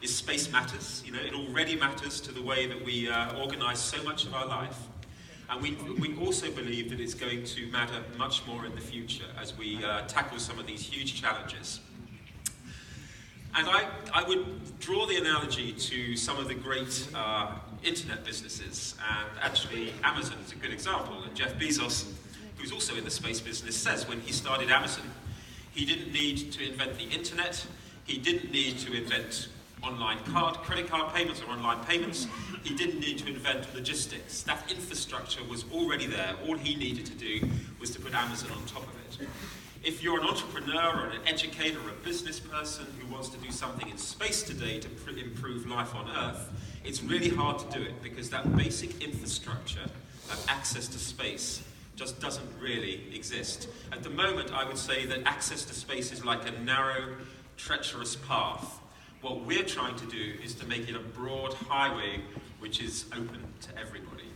is space matters. You know, it already matters to the way that we organise so much of our life. And we also believe that it's going to matter much more in the future as we tackle some of these huge challenges. And I would draw the analogy to some of the great internet businesses, and actually Amazon is a good example. And Jeff Bezos, who's also in the space business, says when he started Amazon, he didn't need to invent the internet, he didn't need to invent online credit card payments or online payments, he didn't need to invent logistics. That infrastructure was already there. All he needed to do was to put Amazon on top of it. If you're an entrepreneur or an educator or a business person who wants to do something in space today to improve life on Earth, it's really hard to do it because that basic infrastructure of access to space just doesn't really exist. At the moment, I would say that access to space is like a narrow, treacherous path. What we're trying to do is to make it a broad highway which is open to everybody.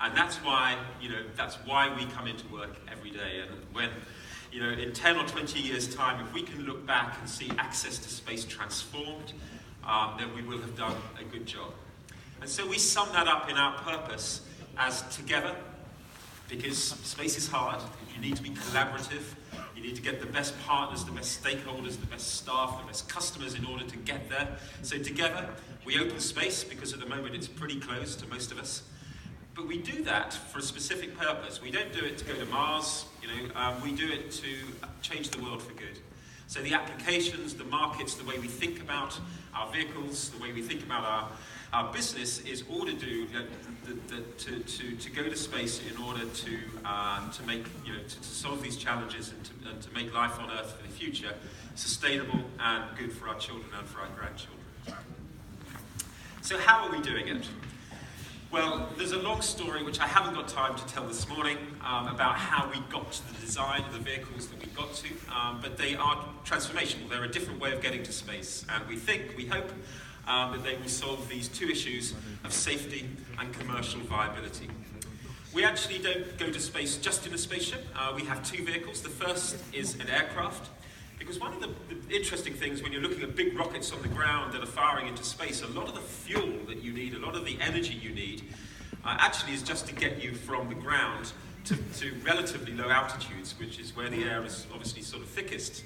And that's why, that's why we come into work every day. And when, in 10 or 20 years' time, if we can look back and see access to space transformed, then we will have done a good job. And so we sum that up in our purpose as together, because space is hard. You need to be collaborative. You need to get the best partners, the best stakeholders, the best staff, the best customers in order to get there. So together, we open space because at the moment it's pretty closed to most of us. But we do that for a specific purpose. We don't do it to go to Mars, we do it to change the world for good. So the applications, the markets, the way we think about our vehicles, the way we think about our business is all to do to go to space in order to make to solve these challenges and to make life on Earth for the future sustainable and good for our children and for our grandchildren. So how are we doing it? Well, there's a long story which I haven't got time to tell this morning about how we got to the design of the vehicles that we got to, but they are transformational. They're a different way of getting to space, and we hope that they will solve these two issues of safety and commercial viability. We actually don't go to space just in a spaceship. We have two vehicles. The first is an aircraft, because one of the interesting things when you're looking at big rockets on the ground that are firing into space, a lot of the fuel that you need, a lot of the energy you need, actually is just to get you from the ground to relatively low altitudes, which is where the air is obviously sort of thickest.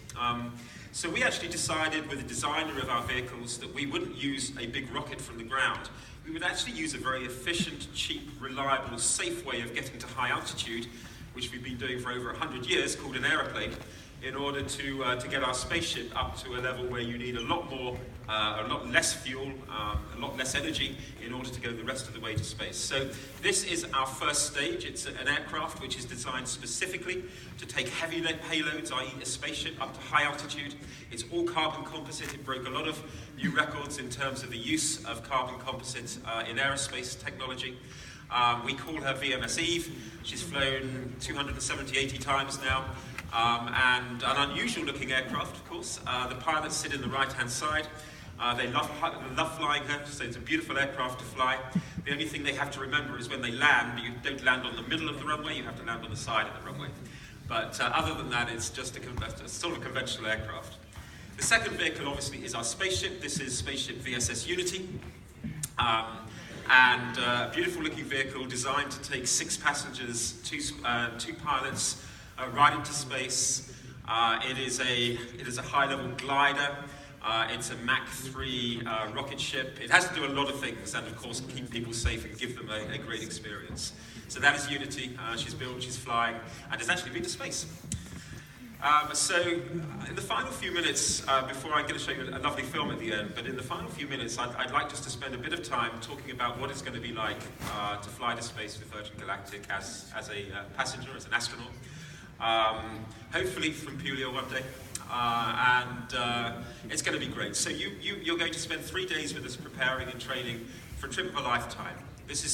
So we actually decided with the designer of our vehicles that we wouldn't use a big rocket from the ground. We would actually use a very efficient, cheap, reliable, safe way of getting to high altitude, which we've been doing for over 100 years, called an aeroplane, in order to get our spaceship up to a level where you need a lot less fuel, a lot less energy in order to go the rest of the way to space. So this is our first stage. It's an aircraft which is designed specifically to take heavy payloads, i.e. a spaceship, up to high altitude. It's all carbon composite. It broke a lot of new records in terms of the use of carbon composite in aerospace technology. We call her VMS Eve. She's flown 80 times now. And an unusual looking aircraft, of course. The pilots sit in the right-hand side. They love flying her, so it's a beautiful aircraft to fly. The only thing they have to remember is when they land, you don't land on the middle of the runway, you have to land on the side of the runway. But other than that, it's just a sort of conventional aircraft. The second vehicle, obviously, is our spaceship. This is spaceship VSS Unity. And a beautiful looking vehicle designed to take 6 passengers, two pilots, right into space. It is a high-level glider. It's a Mach 3 rocket ship. It has to do a lot of things, and of course keep people safe and give them a great experience. So that is Unity. She's built, she's flying, and has actually been to space. So in the final few minutes, before I'm going to show you a lovely film at the end, but in the final few minutes, I'd like just to spend a bit of time talking about what it's going to be like to fly to space with Virgin Galactic as a passenger, as an astronaut. Hopefully from Puglia one day, and it's going to be great. So you're going to spend 3 days with us preparing and training for a trip of a lifetime. This is